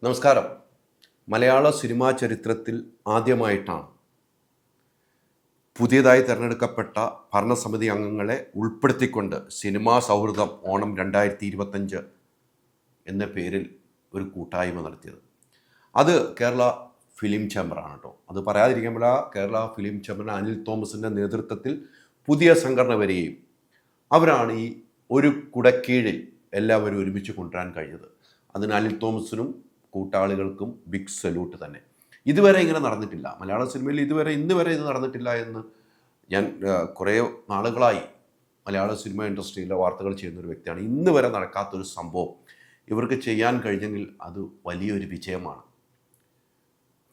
നമസ്കാരം. മലയാള സിനിമാ ചരിത്രത്തിൽ ആദ്യമായിട്ടാണ് പുതിയതായി തിരഞ്ഞെടുക്കപ്പെട്ട ഭരണസമിതി അംഗങ്ങളെ ഉൾപ്പെടുത്തിക്കൊണ്ട് സിനിമാ സൗഹൃദം ഓണം 2025 എന്ന പേരിൽ ഒരു കൂട്ടായ്മ നടത്തിയത്. അത് കേരള ഫിലിം ചേംബറാണ് കേട്ടോ. അത് പറയാതിരിക്കുമ്പോൾ കേരള ഫിലിം ചേംബറിന് അനിൽ തോമസിൻ്റെ നേതൃത്വത്തിൽ പുതിയ സംഘടന വരികയും അവരാണ് ഈ ഒരു കുടക്കീഴിൽ എല്ലാവരും ഒരുമിച്ച് കൊണ്ടുവരാൻ കഴിഞ്ഞത്. അതിന് അനിൽ തോമസിനും കൂട്ടാളികൾക്കും ബിഗ് സല്യൂട്ട് തന്നെ. ഇതുവരെ ഇങ്ങനെ നടന്നിട്ടില്ല മലയാള സിനിമയിൽ, ഇന്ന് വരെ ഇത് നടന്നിട്ടില്ല എന്ന് ഞാൻ കുറേ നാളുകളായി മലയാള സിനിമ ഇൻഡസ്ട്രിയിലെ വാർത്തകൾ ചെയ്യുന്നൊരു വ്യക്തിയാണ്. ഇന്ന് വരെ നടക്കാത്തൊരു സംഭവം ഇവർക്ക് ചെയ്യാൻ കഴിഞ്ഞെങ്കിൽ അത് വലിയൊരു വിജയമാണ്.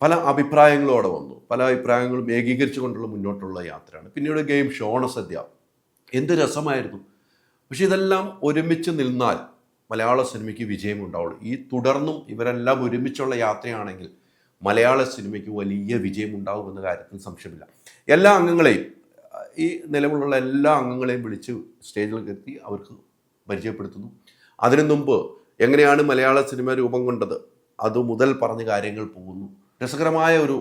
പല അഭിപ്രായങ്ങളോടെ വന്നു, പല അഭിപ്രായങ്ങളും ഏകീകരിച്ചു കൊണ്ടുള്ള മുന്നോട്ടുള്ള യാത്രയാണ്. പിന്നീട് ഗെയിം ഷോ, ഓണസദ്യ, എന്ത് രസമായിരുന്നു. പക്ഷെ ഇതെല്ലാം ഒരുമിച്ച് നിന്നാൽ മലയാള സിനിമയ്ക്ക് വിജയം ഉണ്ടാവുള്ളൂ. ഈ തുടർന്നും ഇവരെല്ലാം ഒരുമിച്ചുള്ള യാത്രയാണെങ്കിൽ മലയാള സിനിമയ്ക്ക് വലിയ വിജയം ഉണ്ടാകുമെന്ന കാര്യത്തിൽ സംശയമില്ല. എല്ലാ അംഗങ്ങളെയും, ഈ നിലവിലുള്ള എല്ലാ അംഗങ്ങളെയും വിളിച്ച് സ്റ്റേജിൽ എത്തി അവർക്ക് പരിചയപ്പെടുത്തുന്നു. അതിനു മുമ്പ് എങ്ങനെയാണ് മലയാള സിനിമ രൂപം കൊണ്ടത് അത് മുതൽ പറഞ്ഞ കാര്യങ്ങൾ പോകുന്നു. രസകരമായ ഒരു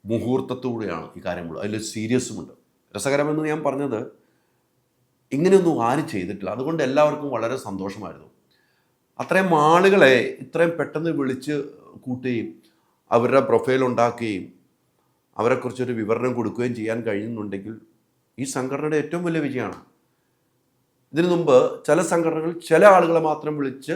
മുഹൂർത്തത്തോടെയാണ് ഈ കാര്യങ്ങൾ, അതിൽ സീരിയസുമുണ്ട്. രസകരമെന്ന് ഞാൻ പറഞ്ഞത് ഇങ്ങനെയൊന്നും ആരും ചെയ്തിട്ടില്ല. അതുകൊണ്ട് എല്ലാവർക്കും വളരെ സന്തോഷമായിരുന്നു. അത്രയും ആളുകളെ ഇത്രയും പെട്ടെന്ന് വിളിച്ച് കൂട്ടുകയും അവരുടെ പ്രൊഫൈൽ ഉണ്ടാക്കുകയും അവരെക്കുറിച്ചൊരു വിവരണം കൊടുക്കുകയും ചെയ്യാൻ കഴിയുന്നുണ്ടെങ്കിൽ ഈ സംഘടനയുടെ ഏറ്റവും വലിയ വിജയമാണ്. ഇതിനു മുമ്പ് ചില സംഘടനകൾ ചില ആളുകളെ മാത്രം വിളിച്ച്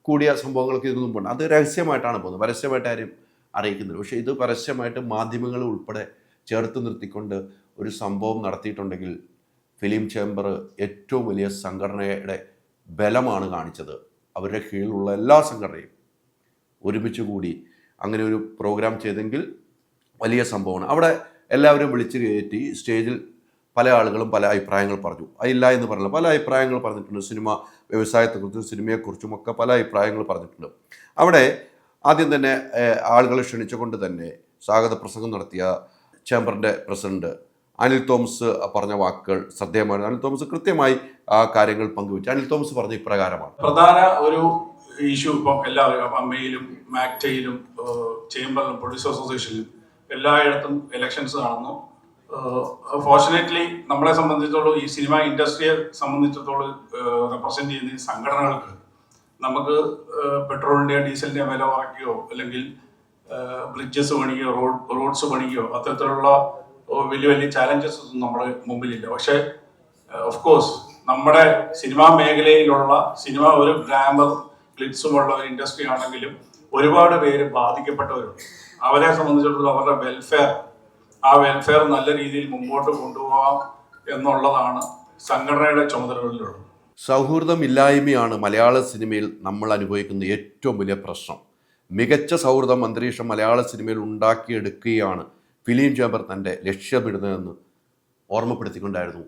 കൂടിയ സംഭവങ്ങളൊക്കെ ഇതിനു മുമ്പുണ്ട്. അത് രഹസ്യമായിട്ടാണ് പോകുന്നത്, പരസ്യമായിട്ട് ആരും അറിയിക്കുന്നില്ല. പക്ഷേ ഇത് പരസ്യമായിട്ട് മാധ്യമങ്ങൾ ഉൾപ്പെടെ ചേർത്ത് നിർത്തിക്കൊണ്ട് ഒരു സംഭവം നടത്തിയിട്ടുണ്ടെങ്കിൽ ഫിലിം ചേംബർ ഏറ്റവും വലിയ സംഘടനയുടെ ബലമാണ് കാണിച്ചത്. അവരുടെ കീഴിലുള്ള എല്ലാ സംഘടനയും ഒരുമിച്ച് കൂടി അങ്ങനെ ഒരു പ്രോഗ്രാം ചെയ്തെങ്കിൽ വലിയ സംഭവമാണ്. അവിടെ എല്ലാവരും വിളിച്ച് കയറ്റി സ്റ്റേജിൽ പല ആളുകളും പല അഭിപ്രായങ്ങൾ പറഞ്ഞു. അതില്ല എന്ന് പറഞ്ഞില്ല, പല അഭിപ്രായങ്ങൾ പറഞ്ഞിട്ടുണ്ട്. സിനിമ വ്യവസായത്തെക്കുറിച്ചും സിനിമയെക്കുറിച്ചും ഒക്കെ പല അഭിപ്രായങ്ങൾ പറഞ്ഞിട്ടുണ്ട്. അവിടെ ആദ്യം തന്നെ ആളുകളെ ക്ഷണിച്ചുകൊണ്ട് തന്നെ സ്വാഗത പ്രസംഗം നടത്തിയ ചേംബറിൻ്റെ പ്രസിഡന്റ് അനിൽ തോമസ് പറഞ്ഞ വാക്കുകൾ ശ്രദ്ധേയമാണ്. അനിൽ തോമസ് കൃത്യമായി ആ കാര്യങ്ങൾ പങ്കുവച്ചു. അനിൽ തോമസ് പറഞ്ഞ ഇപ്രകാരമാണ്: പ്രധാന ഒരു ഇഷ്യൂ ഇപ്പം എല്ലാവരും അമ്മയിലും മാക്ടയിലും ചേംബറിലും പ്രൊഡ്യൂസർ അസോസിയേഷനിലും എല്ലായിടത്തും ഇലക്ഷൻസ് നടന്നു. ഫോർച്ചുനേറ്റ്ലി നമ്മളെ സംബന്ധിച്ചിടത്തോളം, ഈ സിനിമ ഇൻഡസ്ട്രിയെ സംബന്ധിച്ചിടത്തോളം റെപ്രസെന്റ് ചെയ്യുന്ന ഈ സംഘടനകൾക്ക് നമുക്ക് പെട്രോളിൻ്റെയോ ഡീസലിൻ്റെയോ വില കുറയ്ക്കുകയോ അല്ലെങ്കിൽ ബ്രിഡ്ജസ് പണിയോ റോഡ്സ് പണിയോ അത്തരത്തിലുള്ള വലിയ വലിയ ചാലഞ്ചസ് ഒന്നും നമ്മുടെ മുമ്പിലില്ല. പക്ഷേ ഓഫ് കോഴ്സ് നമ്മുടെ സിനിമാ മേഖലയിലുള്ള സിനിമ ഒരു ഗ്ലാമർ ഗ്ലിറ്റ്സുമുള്ള ഒരു ഇൻഡസ്ട്രി ആണെങ്കിലും ഒരുപാട് പേര് ബാധിക്കപ്പെട്ടവരുണ്ട്. അവരെ സംബന്ധിച്ചിടത്തോളം അവരുടെ വെൽഫെയർ നല്ല രീതിയിൽ മുമ്പോട്ട് കൊണ്ടുപോകാം എന്നുള്ളതാണ് സംഘടനയുടെ ചുമതലകളിലുള്ളത്. സൗഹൃദമില്ലായ്മയാണ് മലയാള സിനിമയിൽ നമ്മൾ അനുഭവിക്കുന്ന ഏറ്റവും വലിയ പ്രശ്നം. മികച്ച സൗഹൃദം അന്തരീക്ഷം മലയാള സിനിമയിൽ ഉണ്ടാക്കിയെടുക്കുകയാണ് ഫിലിം ചേംബർ തൻ്റെ ലക്ഷ്യമിടുന്നതെന്ന് ഓർമ്മപ്പെടുത്തിക്കൊണ്ടായിരുന്നു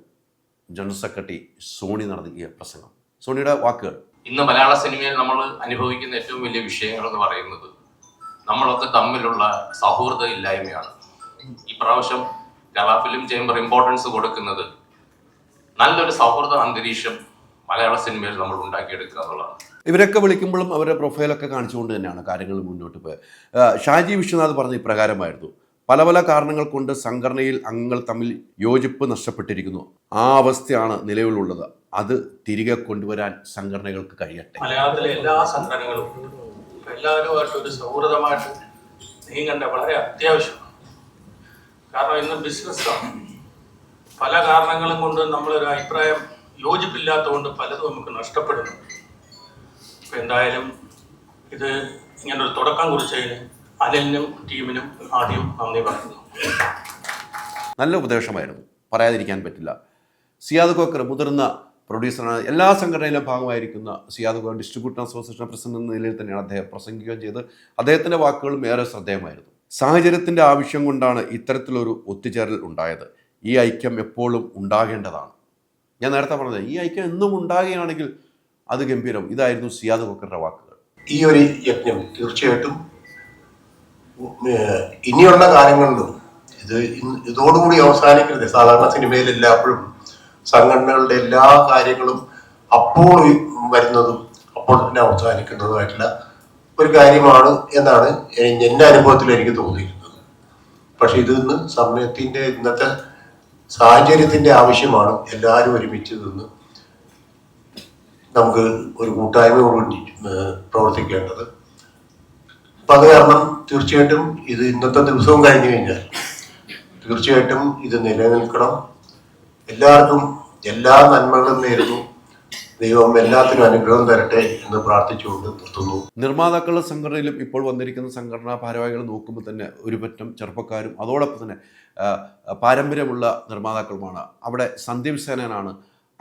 ജനറൽ സെക്രട്ടറി സോണി നടത്തിയ പ്രസംഗം. സോണിയുടെ വാക്കുകൾ: ഇന്ന് മലയാള സിനിമയിൽ നമ്മൾ അനുഭവിക്കുന്ന ഏറ്റവും വലിയ വിഷയങ്ങൾ എന്ന് പറയുന്നത് നമ്മളൊക്കെ തമ്മിലുള്ള സൗഹൃദ ഇല്ലായ്മയാണ്. ഈ പ്രാവശ്യം കേരള ഫിലിം ചേംബർ ഇമ്പോർട്ടൻസ് കൊടുക്കുന്നത് നല്ലൊരു സൗഹൃദ അന്തരീക്ഷം മലയാള സിനിമയിൽ നമ്മൾ ഉണ്ടാക്കിയെടുക്കുക എന്നുള്ളതാണ്. ഇവരൊക്കെ വിളിക്കുമ്പോഴും അവരുടെ പ്രൊഫൈലൊക്കെ കാണിച്ചുകൊണ്ട് തന്നെയാണ് കാര്യങ്ങൾ മുന്നോട്ട് പോയത്. ഷാജി വിശ്വനാഥ് പറഞ്ഞ ഇപ്രകാരമായിരുന്നു: പല പല കാരണങ്ങൾ കൊണ്ട് സംഘടനയിൽ അംഗങ്ങൾ തമ്മിൽ യോജിപ്പ് നഷ്ടപ്പെട്ടിരിക്കുന്നു. ആ അവസ്ഥയാണ് നിലവിലുള്ളത്. അത് തിരികെ കൊണ്ടുവരാൻ സംഘടനകൾക്ക് കഴിയട്ടെ. മലയാളത്തിലെ എല്ലാ സംഘടനകളും എല്ലാവരുമായിട്ട് ഒരു സൗഹൃദമായിട്ട് നീങ്ങേണ്ട വളരെ അത്യാവശ്യമാണ്. കാരണം ഇന്ന് ബിസിനസ്സാണ്. പല കാരണങ്ങളും കൊണ്ട് നമ്മളൊരു അഭിപ്രായം യോജിപ്പില്ലാത്തതുകൊണ്ട് പലതും നമുക്ക് നഷ്ടപ്പെടുന്നു. അപ്പം എന്തായാലും ഇത് ഇങ്ങനൊരു തുടക്കം കുറിച്ചതിന് അനിലിനും ടീമിനും ആദ്യം നന്ദി പറയുന്നു. നല്ല ഉപദേശമായിരുന്നു, പറയാതിരിക്കാൻ പറ്റില്ല. സിയാദ് കോക്കർ മുതിർന്ന പ്രൊഡ്യൂസറാണ്. എല്ലാ സംഘടനയിലും ഭാഗമായിരിക്കുന്ന Siyad Kokker distributor association president എന്ന നിലയിൽ തന്നെയാണ് അദ്ദേഹം പ്രസംഗിക്കുകയും ചെയ്ത്. അദ്ദേഹത്തിൻ്റെ വാക്കുകളും ഏറെ ശ്രദ്ധേയമായിരുന്നു. സാഹചര്യത്തിൻ്റെ ആവശ്യം കൊണ്ടാണ് ഇത്തരത്തിലൊരു ഒത്തുചേരൽ ഉണ്ടായത്. ഈ ഐക്യം എപ്പോഴും ഉണ്ടാകേണ്ടതാണ്. ഞാൻ നേരത്തെ പറഞ്ഞത്, ഈ ഐക്യം എന്നും ഉണ്ടാകുകയാണെങ്കിൽ അത് ഗംഭീരം. ഇതായിരുന്നു സിയാദ് കോക്കറുടെ വാക്കുകൾ. ഈ ഒരു യജ്ഞം തീർച്ചയായിട്ടും ഇനിയുള്ള കാലങ്ങളിലും ഇതോടുകൂടി അവസാനിക്കരുത്. സാധാരണ സിനിമയിൽ എല്ലാപ്പോഴും സംഘടനകളുടെ എല്ലാ കാര്യങ്ങളും അപ്പോൾ വരുന്നതും അപ്പോൾ തന്നെ അവസാനിക്കുന്നതുമായിട്ടുള്ള ഒരു കാര്യമാണ് എന്നാണ് എൻ്റെ അനുഭവത്തിൽ എനിക്ക് തോന്നിയിരുന്നത്. പക്ഷെ ഇതിന്ന് സമയത്തിൻ്റെ ഇന്നത്തെ സാഹചര്യത്തിൻ്റെ ആവശ്യമാണ് എല്ലാവരും ഒരുമിച്ച് നിന്ന് നമുക്ക് ഒരു കൂട്ടായ്മയോടുകൂടി പ്രവർത്തിക്കേണ്ടത്. അപ്പം അത് കാരണം തീർച്ചയായിട്ടും ഇത് ഇന്നത്തെ ദിവസവും കഴിഞ്ഞു കഴിഞ്ഞാൽ തീർച്ചയായിട്ടും ഇത് നിലനിൽക്കണം. എല്ലാവർക്കും എല്ലാ നന്മകളും നേരുന്നു. ദൈവം എല്ലാത്തിനും അനുഗ്രഹം തരട്ടെ എന്ന് പ്രാർത്ഥിച്ചുകൊണ്ട് നിർത്തുന്നു. നിർമ്മാതാക്കളുടെ സംഘടനയിലും ഇപ്പോൾ വന്നിരിക്കുന്ന സംഘടനാ ഭാരവാഹികൾ നോക്കുമ്പോൾ തന്നെ ഒരു പറ്റം ചെറുപ്പക്കാരും അതോടൊപ്പം തന്നെ പാരമ്പര്യമുള്ള നിർമ്മാതാക്കളുമാണ്. അവിടെ സന്ദീപ് സേനനാണ്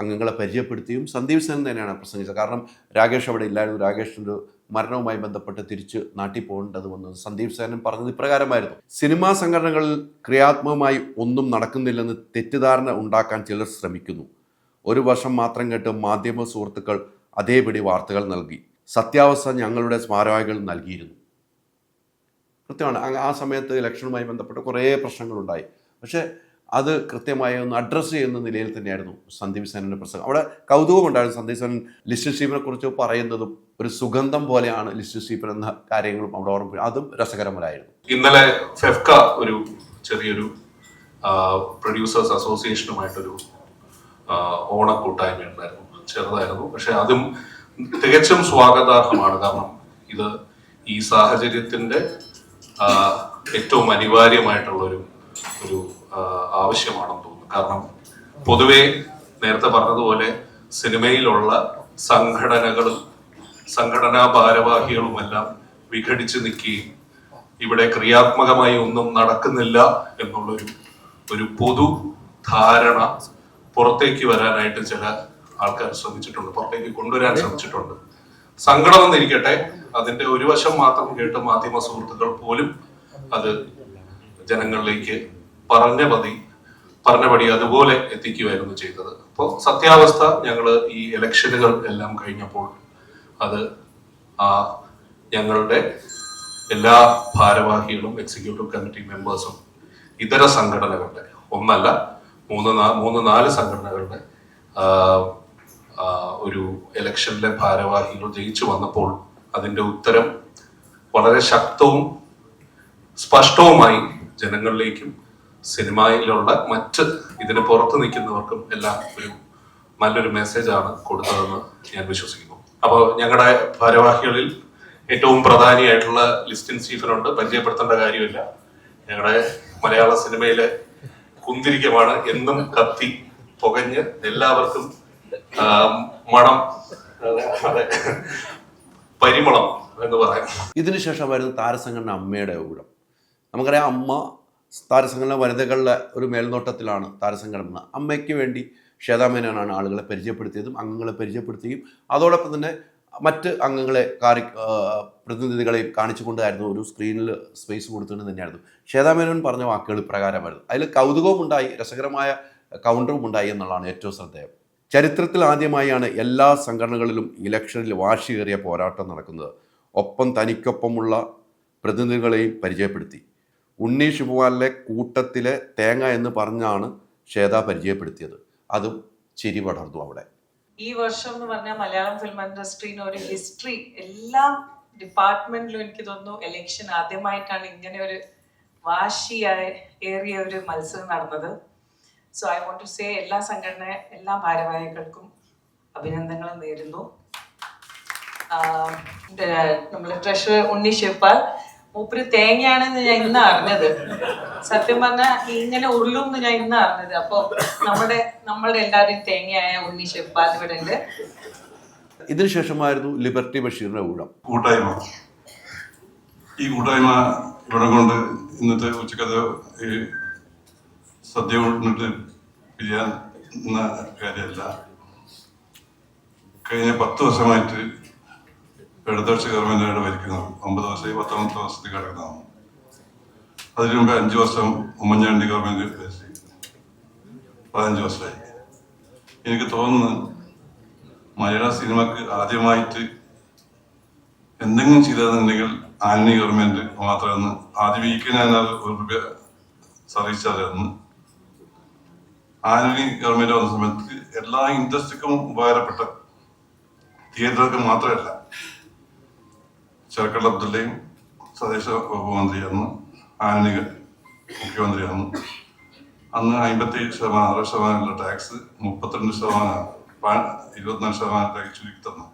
അംഗങ്ങളെ പരിചയപ്പെടുത്തിയും സന്ദീപ് സേനൻ തന്നെയാണ് പ്രസംഗിച്ചത്. കാരണം രാകേഷ് അവിടെ ഇല്ലായിരുന്നു. രാകേഷിൻ്റെ മരണവുമായി ബന്ധപ്പെട്ട് തിരിച്ച് നാട്ടിൽ പോകേണ്ടത് വന്നത് സന്ദീപ് സേനൻ പറഞ്ഞത് ഇപ്രകാരമായിരുന്നു: സിനിമാ സംഘടനകളിൽ ക്രിയാത്മകമായി ഒന്നും നടക്കുന്നില്ലെന്ന് തെറ്റിദ്ധാരണ ഉണ്ടാക്കാൻ ചിലർ ശ്രമിക്കുന്നു. ഒരു വർഷം മാത്രം കേട്ട് മാധ്യമ സുഹൃത്തുക്കൾ അതേപടി വാർത്തകൾ നൽകി. സത്യാവസ്ഥ ഞങ്ങളുടെ ഭാരവാഹികൾ നൽകിയിരുന്നു. കൃത്യമാണ്. ആ സമയത്ത് ഇലക്ഷനുമായി ബന്ധപ്പെട്ട് കുറേ പ്രശ്നങ്ങളുണ്ടായി. പക്ഷേ അത് കൃത്യമായി ഒന്ന് അഡ്രസ്സ് ചെയ്യുന്ന നിലയിൽ തന്നെയായിരുന്നു സന്ദീപ് സേനൻ്റെ പ്രസംഗം. അവിടെ കൗതുകമുണ്ടായിരുന്നു. സന്ദീപ് സേനൻ ലിസ്റ്റ് സ്റ്റീഫനെ കുറിച്ച് പറയുന്നതും ഒരു സുഗന്ധം പോലെയാണ് ലിസ്റ്റ് സ്റ്റീഫൻ എന്ന കാര്യങ്ങളും അവിടെ ഓർമ്മ, അതും രസകരമായിരുന്നു. ഇന്നലെ ഫെഫ്ക ഒരു ചെറിയൊരു പ്രൊഡ്യൂസേഴ്സ് അസോസിയേഷനുമായിട്ടൊരു ഓണക്കൂട്ടായ്മ ഉണ്ടായിരുന്നു. ചെറുതായിരുന്നു, പക്ഷെ അതും തികച്ചും സ്വാഗതാർഹമാണ്. കാരണം ഇത് ഈ സാഹചര്യത്തിന്റെ ഏറ്റവും അനിവാര്യമായിട്ടുള്ള ഒരു ആവശ്യമാണെന്ന് തോന്നുന്നു. കാരണം പൊതുവെ നേരത്തെ പറഞ്ഞതുപോലെ സിനിമയിലുള്ള സംഘടനകളും സംഘടനാ ഭാരവാഹികളുമെല്ലാം വിഘടിച്ച് നിൽക്കുകയും ഇവിടെ ക്രിയാത്മകമായി ഒന്നും നടക്കുന്നില്ല എന്നുള്ളൊരു പൊതു ധാരണ പുറത്തേക്ക് വരാനായിട്ട് ചില ആൾക്കാർ ശ്രമിച്ചിട്ടുണ്ട്, പുറത്തേക്ക് കൊണ്ടുവരാൻ ശ്രമിച്ചിട്ടുണ്ട്. സങ്കടം എന്നിരിക്കട്ടെ, അതിന്റെ ഒരു വശം മാത്രം കേട്ട് മാധ്യമ സുഹൃത്തുക്കൾ പോലും അത് ജനങ്ങളിലേക്ക് പറഞ്ഞപടി അതുപോലെ എത്തിക്കുകയായിരുന്നു ചെയ്തത്. അപ്പോൾ സത്യാവസ്ഥ ഞങ്ങൾ ഈ ഇലക്ഷനുകൾ എല്ലാം കഴിഞ്ഞപ്പോൾ അത് ഞങ്ങളുടെ എല്ലാ ഭാരവാഹികളും എക്സിക്യൂട്ടീവ് കമ്മിറ്റി മെമ്പേഴ്സും ഇതര സംഘടനകളുടെ ഒന്നല്ല മൂന്ന് നാല് സംഘടനകളുടെ ഒരു ഇലക്ഷനിലെ ഭാരവാഹികൾ ജയിച്ചു വന്നപ്പോൾ അതിന്റെ ഉത്തരം വളരെ ശക്തവും സ്പഷ്ടവുമായി ജനങ്ങളിലേക്കും സിനിമയിലുള്ള മറ്റ് ഇതിന് പുറത്ത് നിൽക്കുന്നവർക്കും എല്ലാം ഒരു നല്ലൊരു മെസ്സേജാണ് കൊടുത്തതെന്ന് ഞാൻ വിശ്വസിക്കുന്നു. അപ്പോൾ ഞങ്ങളുടെ ഭാരവാഹികളിൽ ഏറ്റവും പ്രധാനിയായിട്ടുള്ള ലിസ്റ്റിൻ സ്റ്റീഫനുണ്ട്. പരിചയപ്പെടുത്തേണ്ട കാര്യമില്ല. ഞങ്ങളുടെ മലയാള സിനിമയിലെ കുന്തിരിക്കമാണ്. എന്നും കത്തി പുകഞ്ഞ് എല്ലാവർക്കും മണം, പരിമളം എന്ന് പറയാം. ഇതിനുശേഷമായിരുന്നു താരസംഘടന അമ്മയുടെ ഊഴം. നമുക്കറിയാം, അമ്മ താരസംഘടന വനിതകളുടെ ഒരു മേൽനോട്ടത്തിലാണ് താരസംഘടന. അമ്മയ്ക്ക് വേണ്ടി ശ്വേതാമേനോനാണ് ആളുകളെ പരിചയപ്പെടുത്തിയതും അംഗങ്ങളെ പരിചയപ്പെടുത്തുകയും അതോടൊപ്പം തന്നെ മറ്റ് അംഗങ്ങളെ പ്രതിനിധികളെയും കാണിച്ചുകൊണ്ടായിരുന്നു ഒരു സ്ക്രീനിൽ സ്പേസ് കൊടുത്തുകൊണ്ട് തന്നെയായിരുന്നു. ശ്വേതാമേനോൻ പറഞ്ഞ വാക്കുകൾ ഇപ്രകാരമായിരുന്നു. അതിൽ കൗതുകവും ഉണ്ടായി, രസകരമായ കൗണ്ടറും ഉണ്ടായി എന്നുള്ളതാണ് ഏറ്റവും ശ്രദ്ധേയം. ചരിത്രത്തിൽ ആദ്യമായാണ് എല്ലാ സംഘടനകളിലും ഇലക്ഷനിൽ വാശിയേറിയ പോരാട്ടം നടക്കുന്നത്. ഒപ്പം തനിക്കൊപ്പമുള്ള പ്രതിനിധികളെയും പരിചയപ്പെടുത്തി. ഉണ്ണി ശിവകുമാറിലെ കൂട്ടത്തിലെ തേങ്ങ എന്ന് പറഞ്ഞാണ് ശ്വേത പരിചയപ്പെടുത്തിയത്. അതും ചിരി പടർന്നു അവിടെ. ഈ വർഷം എന്ന് പറഞ്ഞാൽ മലയാളം ഫിലിം ഇൻഡസ്ട്രീന് ഒരു ഹിസ്റ്ററി, എല്ലാ ഡിപ്പാർട്ട്മെന്റിലും എനിക്ക് തോന്നുന്നു എലക്ഷൻ ആദ്യമായിട്ടാണ് ഇങ്ങനെ ഒരു ഏറിയ ഒരു മത്സരം നടന്നത്. So I want to say എല്ലാ എല്ലാ ഭാരവാഹികൾക്കും അഭിനന്ദനങ്ങൾ നേരുന്നു. നമ്മുടെ ട്രഷറർ ഉണ്ണി ശിവപാൽ, മൂപ്പര് തേങ്ങയാണെന്ന് ഞാൻ ഇന്ന് അറിഞ്ഞത്. സത്യം പറഞ്ഞാൽ ഇങ്ങനെ ഉള്ളും എന്ന് ഞാൻ ഇന്ന് അറിഞ്ഞത്. അപ്പൊ നമ്മളുടെ എല്ലാവരുടെയും തേങ്ങയായ ഉണ്ണി ശിവപാൽ ഇവിടെ ഉണ്ട്. ഇതിനുശേഷമായിരുന്നു ലിബർട്ടി ബഷീറിന്റെ ഊഴം. കൂട്ടായ്മ. ഈ കൂട്ടായ്മ ഇവിടെ കൊണ്ട് ഇന്നത്തെ ഉച്ചക്കഥ സദ്യ കൊണ്ടിട്ട് പിരിയാവുന്ന കാര്യമല്ല. കഴിഞ്ഞ 10 വർഷമായിട്ട് ഇടതുപക്ഷ ഗവൺമെന്റാണ് ഭരിക്കുന്നത്. 9 വർഷമായി 10ാമത്തെ വർഷത്തിൽ കിടക്കുന്നതാണ്. അതിനു മുമ്പ് 5 വർഷം ഉമ്മൻചാണ്ടി ഗവൺമെന്റ് ഭരിച്ചു. 15 വർഷമായി. എനിക്ക് തോന്നുന്നു മലയാള സിനിമക്ക് ആദ്യമായിട്ട് എന്തെങ്കിലും ചെയ്തതെന്നുണ്ടെങ്കിൽ ആന്റണി ഗവൺമെന്റ് മാത്രമെന്ന്. ആദ്യം ഞാൻ ₹1 സർവീസ് ചാർജ് ആയിരുന്നു. ആന്റണി ഗവൺമെന്റ് വന്ന സമയത്ത് എല്ലാ ഇൻഡസ്ട്രിക്കും ഉപകാരപ്പെട്ട, തിയേറ്ററുകൾക്ക് മാത്രമല്ല, ചെറുക്കൽ അബ്ദുള്ളയും സ്വദേശ വകുപ്പ് മന്ത്രി അന്ന് ആന്റണി മുഖ്യമന്ത്രിയാണ്. അന്ന് 57% ടാക്സ് 32%, 24% ചുരുക്കി തന്നു.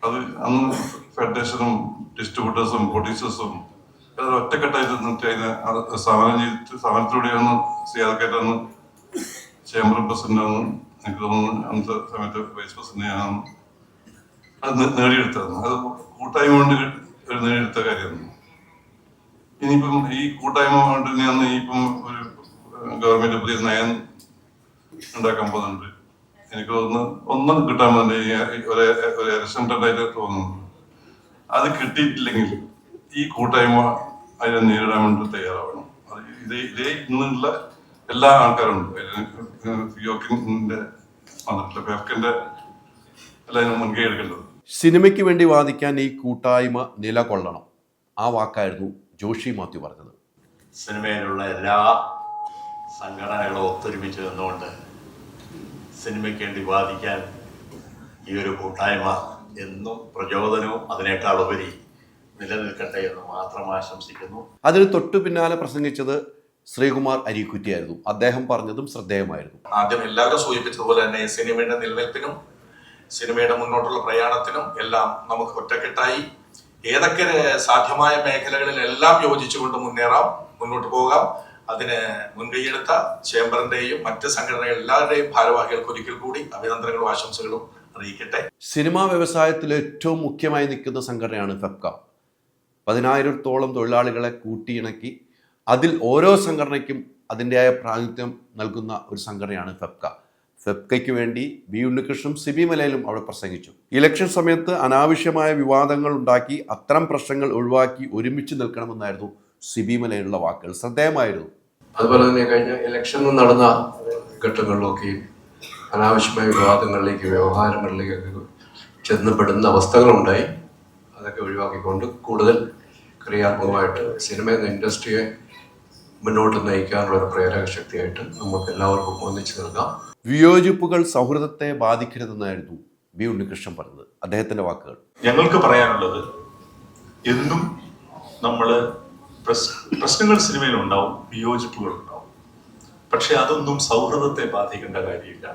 അത് അന്ന് ഫെഡറേഷനും ഡിസ്ട്രിബ്യൂട്ടേഴ്സും പ്രൊഡ്യൂസേഴ്സും ഒറ്റക്കെട്ടായിട്ട് നിന്നിട്ട് അതിനെ സമരത്തിലൂടെയാണ് സിയാദക്കായിട്ടാണ് ചേംബർ പ്രസിഡന്റാണ്. എനിക്ക് തോന്നുന്നു അന്നത്തെ സമയത്ത് വൈസ് പ്രസിഡന്റാണ് അത് നേടിയെടുത്തതാണ്. അത് കൂട്ടായ്മ കൊണ്ട് നേടിയെടുത്ത കാര്യമാണ്. ഇനിയിപ്പം ഈ കൂട്ടായ്മ കൊണ്ട് അന്ന് ഇപ്പം ഒരു ഗവൺമെന്റ് പുതിയ നയം ഉണ്ടാക്കാൻ പോകുന്നുണ്ട്. എനിക്ക് തോന്നുന്നു ഒന്നും കിട്ടാൻ പോകുന്നുണ്ട്, ഒരു ഇലക്ഷൻ ടെൻഡായിട്ട് തോന്നുന്നു. അത് കിട്ടിയിട്ടില്ലെങ്കിൽ ഈ കൂട്ടായ്മ അതിനെ നേരിടാൻ വേണ്ടി തയ്യാറാവണം. അത് ഇതേ ഇന്നുള്ള എല്ലാ ആൾക്കാരും ഫിയോക്കിന്റെ ഫെഫ്കിന്റെ എല്ലാം മുൻകൈ എടുക്കേണ്ടത്. സിനിമയ്ക്ക് വേണ്ടി വാദിക്കാൻ ഈ കൂട്ടായ്മ നിലകൊള്ളണം. ആ വാക്കായിരുന്നു ജോഷി മാത്യു പറഞ്ഞത്. സിനിമയിലുള്ള എല്ലാ സംഘടനകളും ഒത്തൊരുമിച്ച് നിന്നുകൊണ്ട് സിനിമയ്ക്ക് വേണ്ടി വാദിക്കാൻ ഈ ഒരു കൂട്ടായ്മ എന്നും പ്രചോദനവും അതിനേക്കാൾ ഉപരി നിലനിൽക്കട്ടെ എന്ന് മാത്രം ആശംസിക്കുന്നു. അതിന് തൊട്ടു പിന്നാലെ പ്രസംഗിച്ചത് ശ്രീകുമാർ അരീക്കുറ്റിയായിരുന്നു. അദ്ദേഹം പറഞ്ഞതും ശ്രദ്ധേയമായിരുന്നു. ആദ്യം എല്ലാവരും സൂചിപ്പിച്ചതുപോലെ തന്നെ സിനിമയുടെ നിലനിൽപ്പിനും സിനിമയുടെ മുന്നോട്ടുള്ള പ്രയാണത്തിനും എല്ലാം നമുക്ക് ഒറ്റക്കെട്ടായി ഏതൊക്കെ സാധ്യമായ മേഖലകളിലെല്ലാം യോജിച്ചുകൊണ്ട് മുന്നോട്ട് പോകാം. അതിന് മുൻകൈയെടുത്ത ചേംബറിന്റെയും മറ്റ് സംഘടനകൾ എല്ലാവരുടെയും ഭാരവാഹികൾക്ക് ഒരിക്കൽ കൂടി അഭിനന്ദനങ്ങളും ആശംസകളും അറിയിക്കട്ടെ. സിനിമാ വ്യവസായത്തിൽ ഏറ്റവും മുഖ്യമായി നിൽക്കുന്ന സംഘടനയാണ് ഫെഫ്ക. 10,000-ഓളം തൊഴിലാളികളെ കൂട്ടിയിണക്കി അതിൽ ഓരോ സംഘടനയ്ക്കും അതിൻ്റെതായ പ്രാതിനിധ്യം നൽകുന്ന ഒരു സംഘടനയാണ് ഫെഫ്ക. ഫെഫ്കയ്ക്ക് വേണ്ടി ബി ഉണ്ണികൃഷ്ണനും സിബി മലയിലും അവിടെ പ്രസംഗിച്ചു. ഇലക്ഷൻ സമയത്ത് അനാവശ്യമായ വിവാദങ്ങൾ ഉണ്ടാക്കി അത്തരം പ്രശ്നങ്ങൾ ഒഴിവാക്കി ഒരുമിച്ച് നിൽക്കണമെന്നായിരുന്നു സിബി മലയിലുള്ള വാക്കുകൾ. ശ്രദ്ധേയമായിരുന്നു. അതുപോലെ തന്നെ കഴിഞ്ഞ ഇലക്ഷൻ നടന്ന ഘട്ടങ്ങളിലൊക്കെ അനാവശ്യമായ വിവാദങ്ങളിലേക്ക് വ്യവഹാരങ്ങളിലേക്കൊക്കെ ചെന്നപ്പെടുന്ന അവസ്ഥകളുണ്ടായി. അതൊക്കെ ഒഴിവാക്കിക്കൊണ്ട് കൂടുതൽ ക്രിയാത്മകമായിട്ട് സിനിമ എന്ന ഇൻഡസ്ട്രിയെ മുന്നോട്ട് നയിക്കാനുള്ള ഒരു പ്രേരക ശക്തിയായിട്ട് നമുക്ക് എല്ലാവർക്കും ഒന്നിച്ചു നിൽക്കാം. വിയോജിപ്പുകൾ സൗഹൃദത്തെ ബാധിക്കരുതെന്നായിരുന്നു ബി ഉണ്ണികൃഷ്ണൻ പറഞ്ഞത്. അദ്ദേഹത്തിന്റെ വാക്കുകൾ: ഞങ്ങൾക്ക് പറയാനുള്ളത്, എന്നും നമ്മൾ പ്രശ്നങ്ങൾ സിനിമയിലുണ്ടാവും, വിയോജിപ്പുകൾ ഉണ്ടാവും. പക്ഷെ അതൊന്നും സൗഹൃദത്തെ ബാധിക്കേണ്ട കാര്യമില്ല.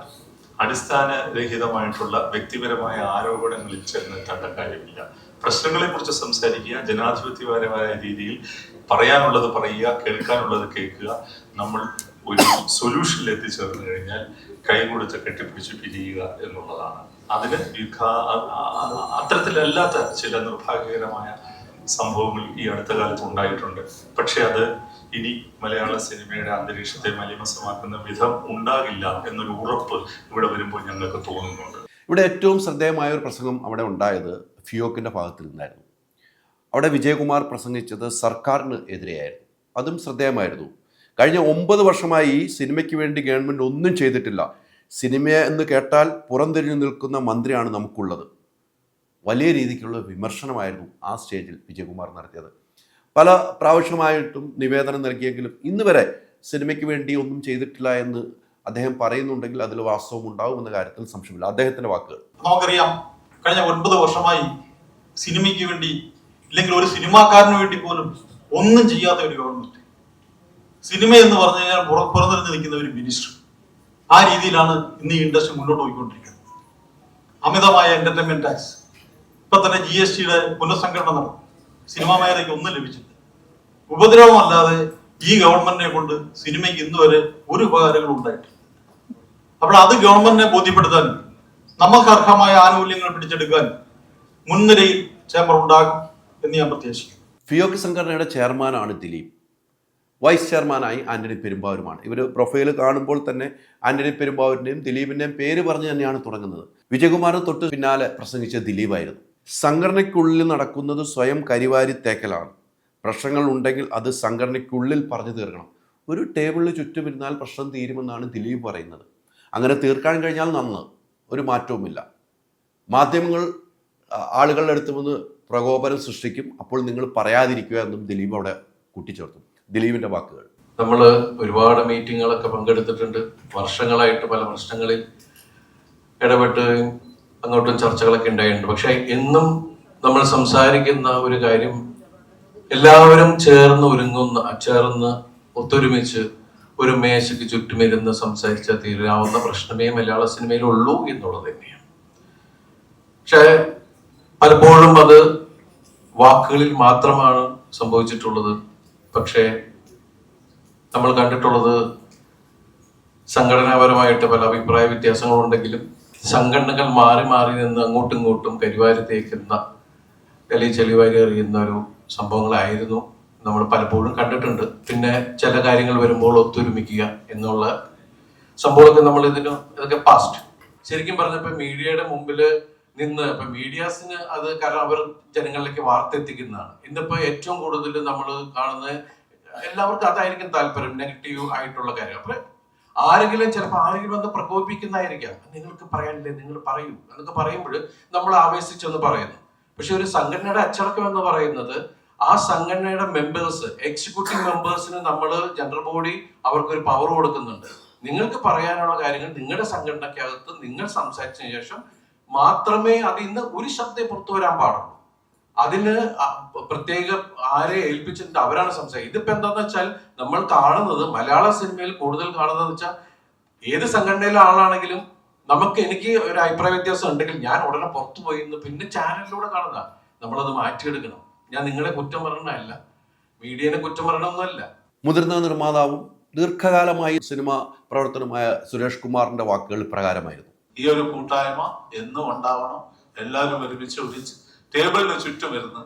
അടിസ്ഥാനരഹിതമായിട്ടുള്ള വ്യക്തിപരമായ ആരോപണങ്ങളിൽ ചെന്നെത്തേണ്ട കാര്യമില്ല. പ്രശ്നങ്ങളെ കുറിച്ച് സംസാരിക്കുക, ജനാധിപത്യപരമായ രീതിയിൽ പറയാനുള്ളത് പറയുക, കേൾക്കാനുള്ളത് കേൾക്കുക. നമ്മൾ ഒരു സൊല്യൂഷനിൽ എത്തിച്ചേർന്ന് കഴിഞ്ഞാൽ കൈകൊടുത്ത് കെട്ടിപ്പിടിച്ച് പിരിയുക എന്നുള്ളതാണ്. അതിന് അത്തരത്തിലല്ലാത്ത ചില നിർഭാഗ്യകരമായ സംഭവങ്ങൾ ഈ അടുത്ത കാലത്ത് ഉണ്ടായിട്ടുണ്ട്. പക്ഷെ അത് ഇനി മലയാള സിനിമയുടെ അന്തരീക്ഷത്തെ മലിമസമാക്കുന്ന വിധം ഉണ്ടാകില്ല എന്നൊരു ഉറപ്പ് ഇവിടെ വരുമ്പോൾ ഞങ്ങൾക്ക് തോന്നുന്നുണ്ട്. ഇവിടെ ഏറ്റവും ശ്രദ്ധേയമായ ഒരു പ്രസംഗം അവിടെ ഉണ്ടായത് ഫിയോക്കിൻ്റെ ഭാഗത്തിൽ നിന്നായിരുന്നു. അവിടെ വിജയകുമാർ പ്രസംഗിച്ചത് സർക്കാരിന് എതിരെയായിരുന്നു. അതും ശ്രദ്ധേയമായിരുന്നു. കഴിഞ്ഞ 9 വർഷമായി സിനിമയ്ക്ക് വേണ്ടി ഗവൺമെൻറ് ഒന്നും ചെയ്തിട്ടില്ല. സിനിമ എന്ന് കേട്ടാൽ പുറംതിരിഞ്ഞു നിൽക്കുന്ന മന്ത്രിയാണ് നമുക്കുള്ളത്. വലിയ രീതിക്കുള്ള വിമർശനമായിരുന്നു ആ സ്റ്റേജിൽ വിജയകുമാർ നടത്തിയത്. പല പ്രാവശ്യമായിട്ടും നിവേദനം നൽകിയെങ്കിലും ഇന്ന് വരെ സിനിമയ്ക്ക് വേണ്ടി ഒന്നും ചെയ്തിട്ടില്ല എന്ന് അദ്ദേഹം പറയുന്നുണ്ടെങ്കിൽ അതിൽ വാസ്തവം ഉണ്ടാവും എന്ന കാര്യത്തിൽ സംശയമില്ല. അദ്ദേഹത്തിന്റെ വാക്കുകൾ: നമുക്കറിയാം, കഴിഞ്ഞ 9 വർഷമായി സിനിമയ്ക്ക് വേണ്ടി ഇല്ലെങ്കിൽ ഒരു സിനിമാക്കാരന് വേണ്ടി പോലും ഒന്നും ചെയ്യാത്ത ഒരു ഗവൺമെന്റ്, സിനിമ എന്ന് പറഞ്ഞു കഴിഞ്ഞാൽ പുറത്തിറങ്ങി നിൽക്കുന്ന ഒരു മിനിസ്റ്റർ. ആ രീതിയിലാണ് ഇന്ന് ഈ ഇൻഡസ്ട്രി മുന്നോട്ട് പോയിക്കൊണ്ടിരിക്കുന്നത്. അമിതമായ എന്റർടൈൻമെന്റ് ടാക്സ്, ഇപ്പൊ തന്നെ GSTയുടെ പുനഃസംഘടന നടന്നു. സിനിമാ മേഖലയ്ക്ക് ഒന്നും ലഭിച്ചില്ല. ഉപദ്രവമല്ലാതെ ഈ ഗവൺമെന്റിനെ കൊണ്ട് സിനിമയ്ക്ക് ഇന്ന് വരെ ഒരു ഉപകാരങ്ങളും ഉണ്ടായിട്ടില്ല. അപ്പോൾ അത് ഗവൺമെന്റിനെ ബോധ്യപ്പെടുത്താൻ, നമുക്ക് അർഹമായ ആനുകൂല്യങ്ങൾ പിടിച്ചെടുക്കാൻ മുൻനിരയിൽ ചേംബർ ഉണ്ടാകും എന്ന് ഞാൻ പ്രത്യാശിക്കുന്നു. ഫിയോക്ക് സംഘടനയുടെ ചെയർമാനാണ് ദിലീപ്. വൈസ് ചെയർമാനായി ആന്റണി പെരുമ്പാവൂരുമാണ്. ഇവർ പ്രൊഫൈൽ കാണുമ്പോൾ തന്നെ ആന്റണി പെരുമ്പാവൂരിൻ്റെയും ദിലീപിൻ്റെയും പേര് പറഞ്ഞ് തന്നെയാണ് തുടങ്ങുന്നത്. വിജയകുമാർ തൊട്ട് പിന്നാലെ പ്രസംഗിച്ച ദിലീപായിരുന്നു. സംഘടനയ്ക്കുള്ളിൽ നടക്കുന്നത് സ്വയം കരിവാരി തേക്കലാണ്. പ്രശ്നങ്ങൾ ഉണ്ടെങ്കിൽ അത് സംഘടനയ്ക്കുള്ളിൽ പറഞ്ഞു തീർക്കണം. ഒരു ടേബിളിന് ചുറ്റും ഇരുന്നാൽ പ്രശ്നം തീരുമെന്നാണ് ദിലീപ് പറയുന്നത്. അങ്ങനെ തീർക്കാൻ കഴിഞ്ഞാൽ നന്ന്, ഒരു മാറ്റവുമില്ല. മാധ്യമങ്ങൾ ആളുകളുടെ അടുത്ത് വന്ന് പ്രകോപനം സൃഷ്ടിക്കും, അപ്പോൾ നിങ്ങൾ പറയാതിരിക്കുക എന്നും ദിലീപ് അവിടെ കൂട്ടിച്ചേർത്തു. ദിലീപിന്റെ വാക്കുകൾ: നമ്മൾ ഒരുപാട് മീറ്റിങ്ങുകളൊക്കെ പങ്കെടുത്തിട്ടുണ്ട്. വർഷങ്ങളായിട്ട് പല പ്രശ്നങ്ങളിൽ ഇടപെട്ട് അങ്ങോട്ടും ചർച്ചകളൊക്കെ ഉണ്ടായിട്ടുണ്ട്. പക്ഷെ എന്നും നമ്മൾ സംസാരിക്കുന്ന ഒരു കാര്യം എല്ലാവരും ചേർന്ന് ഒത്തൊരുമിച്ച് ഒരു മേശയ്ക്ക് ചുറ്റുമിരുന്ന് സംസാരിച്ചാൽ തീരാവുന്ന പ്രശ്നമേ മലയാള സിനിമയിൽ ഉള്ളൂ എന്നുള്ളത് തന്നെയാണ്. പക്ഷെ പലപ്പോഴും അത് വാക്കുകളിൽ മാത്രമാണ് സംഭവിച്ചിട്ടുള്ളത്. പക്ഷേ നമ്മൾ കണ്ടിട്ടുള്ളത് സംഘടനാപരമായിട്ട് പല അഭിപ്രായ വ്യത്യാസങ്ങളുണ്ടെങ്കിലും സംഘടനകൾ മാറി മാറി നിന്ന് അങ്ങോട്ടും ഇങ്ങോട്ടും കരിവാരി തേക്കുന്ന ചെളിവാരി എറിയുന്ന ഒരു സംഭവങ്ങളായിരുന്നു നമ്മൾ പലപ്പോഴും കണ്ടിട്ടുണ്ട്. പിന്നെ ചില കാര്യങ്ങൾ വരുമ്പോൾ ഒത്തൊരുമിക്കുക എന്നുള്ള സംഭവമൊക്കെ നമ്മൾ ഇതൊക്കെ പാസ്റ്റ്. ശരിക്കും പറഞ്ഞപ്പോൾ മീഡിയയുടെ മുമ്പിൽ നിന്ന് ഇപ്പൊ മീഡിയാസിന് അത് കാരണം അവർ ജനങ്ങളിലേക്ക് വാർത്ത എത്തിക്കുന്നതാണ്. ഇന്നിപ്പോ ഏറ്റവും കൂടുതൽ നമ്മൾ കാണുന്നത് എല്ലാവർക്കും അതായിരിക്കും താല്പര്യം, നെഗറ്റീവ് ആയിട്ടുള്ള കാര്യം. അപ്പൊ ചിലപ്പോൾ ആരെങ്കിലും വന്ന് പ്രകോപിപ്പിക്കുന്നതായിരിക്കാം. നിങ്ങൾക്ക് പറയാനില്ലേ, നിങ്ങൾ പറയൂ എന്നൊക്കെ പറയുമ്പോൾ നമ്മൾ ആവേശിച്ചെന്ന് പറയുന്നു. പക്ഷെ ഒരു സംഘടനയുടെ അച്ചടക്കം എന്ന് പറയുന്നത് ആ സംഘടനയുടെ മെമ്പേഴ്സ്, എക്സിക്യൂട്ടീവ് മെമ്പേഴ്സിന് നമ്മൾ ജനറൽ ബോഡി അവർക്കൊരു പവർ കൊടുക്കുന്നുണ്ട്. നിങ്ങൾക്ക് പറയാനുള്ള കാര്യങ്ങൾ നിങ്ങളുടെ സംഘടനയ്ക്കകത്ത് നിങ്ങൾ സംസാരിച്ചതിന് ശേഷം മാത്രമേ അതിൽ നിന്ന് ഒരു ശബ്ദം പുറത്തു വരാൻ പാടുള്ളൂ. അതിന് പ്രത്യേക ആരെ ഏൽപ്പിച്ചിട്ടുണ്ട് അവരാണ് സംസാരിക്കുന്നത്. ഇതിപ്പോ എന്താന്ന് വെച്ചാൽ നമ്മൾ കാണുന്നത് മലയാള സിനിമയിൽ കൂടുതൽ കാണുന്നത് വെച്ചാൽ ഏത് സംഘടനയിലെ ആളാണെങ്കിലും എനിക്ക് ഒരു അഭിപ്രായ വ്യത്യാസം ഉണ്ടെങ്കിൽ ഞാൻ ഉടനെ പുറത്തു പോയി പിന്നെ ചാനലിലൂടെ കാണുന്ന നമ്മളത് മാറ്റിയെടുക്കണം. ഞാൻ നിങ്ങളെ കുറ്റം പറയണമല്ല, മീഡിയനെ കുറ്റം പറയണമെന്നല്ല. മുതിർന്ന നിർമ്മാതാവും ദീർഘകാലമായി സിനിമാ പ്രവർത്തനമായ സുരേഷ് കുമാറിന്റെ വാക്കുകൾ ഇപ്രകാരമായിരുന്നു. ഈ ഒരു കൂട്ടായ്മ എന്നും ഉണ്ടാവണം. എല്ലാവരും ഒരുമിച്ച് ടേബിളിന് ചുറ്റും ഇരുന്ന്,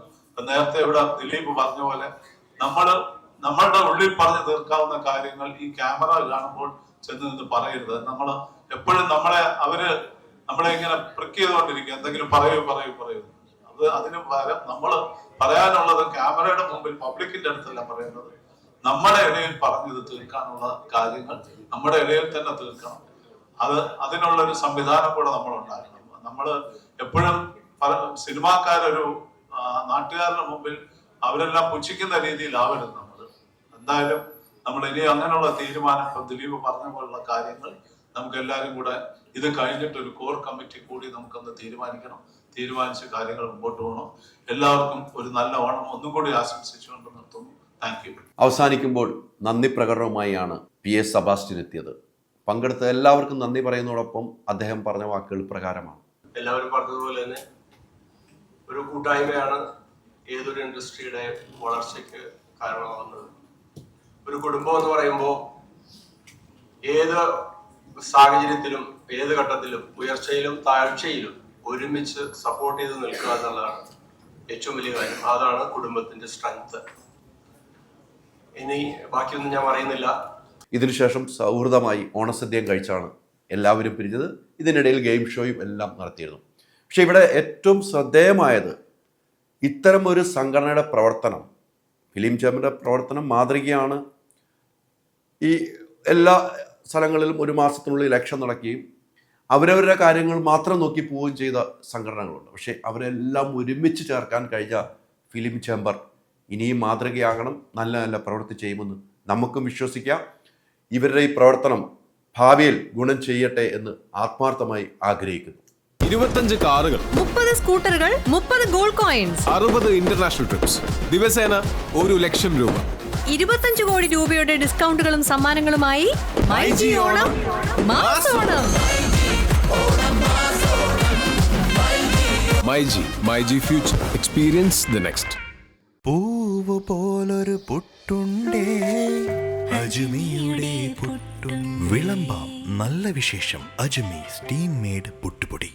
നേരത്തെ ഇവിടെ ദിലീപ് പറഞ്ഞ പോലെ നമ്മളുടെ ഉള്ളിൽ പറഞ്ഞു തീർക്കാവുന്ന കാര്യങ്ങൾ ഈ ക്യാമറ കാണുമ്പോൾ ചെന്ന് നിന്ന് പറയരുത്. നമ്മൾ എപ്പോഴും നമ്മളെ ഇങ്ങനെ പ്രിക്ക് ചെയ്തുകൊണ്ടിരിക്കുക, എന്തെങ്കിലും പറയൂ. അതിന് പകരം നമ്മൾ പറയാനുള്ളത് ക്യാമറയുടെ മുമ്പിൽ പബ്ലിക്കിന്റെ അടുത്തല്ല പറയുന്നത്, നമ്മുടെ ഇടയിൽ പറഞ്ഞത് തീർക്കാനുള്ള കാര്യങ്ങൾ നമ്മുടെ ഇടയിൽ തന്നെ തീർക്കണം. അതിനുള്ള ഒരു സംവിധാനം കൂടെ നമ്മൾ ഉണ്ടാക്കണം. നമ്മൾ എപ്പോഴും സിനിമാക്കാരൊരു നാട്ടുകാരുടെ മുമ്പിൽ അവരെല്ലാം പുച്ഛിക്കുന്ന രീതിയിലാവരുത്. എന്തായാലും നമ്മൾ ഇനി അങ്ങനെയുള്ള തീരുമാനം, ദിലീപ് പറഞ്ഞ പോലുള്ള കാര്യങ്ങൾ നമുക്ക് എല്ലാവരും കൂടെ ഇത് കഴിഞ്ഞിട്ട് ഒരു കോർ കമ്മിറ്റി കൂടി നമുക്കൊന്ന് തീരുമാനിച്ച് കാര്യങ്ങൾ മുമ്പോട്ട് പോകണം. എല്ലാവർക്കും ഒരു നല്ല ഓണം ഒന്നും കൂടി ആശംസിച്ചുകൊണ്ട് നിർത്തുന്നു. Thank you. അവസാനിക്കുമ്പോൾ നന്ദി പ്രകടനവുമായാണ് PS സെബാസ്റ്റ്യൻ എത്തിയത്. പങ്കെടുത്ത എല്ലാവർക്കും നന്ദി പറയുന്നതോടൊപ്പം അദ്ദേഹം പറഞ്ഞ വാക്കുകൾ പ്രകാരമാണ്. എല്ലാവരും പറഞ്ഞതുപോലെ തന്നെ ഒരു കൂട്ടായ്മയാണ് ഏതൊരു ഇൻഡസ്ട്രിയുടെ വളർച്ചയ്ക്ക് കാരണമാകുന്നത്. ഒരു കുടുംബം എന്ന് പറയുമ്പോൾ ഏത് സാഹചര്യത്തിലും ഏത് ഘട്ടത്തിലും ഉയർച്ചയിലും താഴ്ചയിലും ഒരുമിച്ച് സപ്പോർട്ട് ചെയ്ത് നിൽക്കുക എന്നുള്ളതാണ് ഏറ്റവും വലിയ കാര്യം. അതാണ് കുടുംബത്തിന്റെ സ്ട്രെങ്ത്. ഇനി ബാക്കിയൊന്നും ഞാൻ പറയുന്നില്ല. ഇതിനുശേഷം സൗഹൃദമായി ഓണസദ്യയും കഴിച്ചാണ് എല്ലാവരും പിരിഞ്ഞത്. ഇതിനിടയിൽ ഗെയിം ഷോയും എല്ലാം നടത്തിയിരുന്നു. പക്ഷെ ഇവിടെ ഏറ്റവും ശ്രദ്ധേയമായത് ഇത്തരം ഒരു സംഘടനയുടെ പ്രവർത്തനം, ഫിലിം ചേംബറിൻ്റെ പ്രവർത്തനം മാതൃകയാണ്. ഈ എല്ലാ സ്ഥലങ്ങളിലും ഒരു മാസത്തിനുള്ളിൽ ഇലക്ഷൻ നടക്കുകയും അവരവരുടെ കാര്യങ്ങൾ മാത്രം നോക്കി പോവുകയും ചെയ്ത സംഘടനകളുണ്ട്. പക്ഷേ അവരെല്ലാം ഒരുമിച്ച് ചേർക്കാൻ കഴിഞ്ഞ ഫിലിം ചേംബർ ഇനിയും മാതൃകയാകണം, നല്ല നല്ല പ്രവൃത്തി ചെയ്യുമെന്ന് നമുക്കും വിശ്വസിക്കാം. ഇവരുടെ ഈ പ്രവർത്തനം ഭാവിയിൽ ഗുണം ചെയ്യട്ടെ എന്ന് ആത്മാർത്ഥമായി ആഗ്രഹിക്കുന്നു. 25 കാറുകൾ, 30 സ്കൂട്ടറുകൾ, 30 ഗോൾഡ് കോയിൻസ്, 60 ഇന്റർനാഷണൽ ട്രിപ്സ്, ദിവസേന 1 ലക്ഷം രൂപ, 25 കോടി രൂപയുടെ ഡിസ്കൗണ്ടുകളും സമ്മാനങ്ങളുമായി മൈജി ഓണം മാസോണം. MyG future, experience the next. പൂവ് പോലൊരു പുട്ടുണ്ടേ അജ്മിയുടെ പുട്ടും. വിളമ്പാം നല്ല വിശേഷം. അജ്മി സ്റ്റീം മെയ്ഡ് പുട്ടുപൊടി.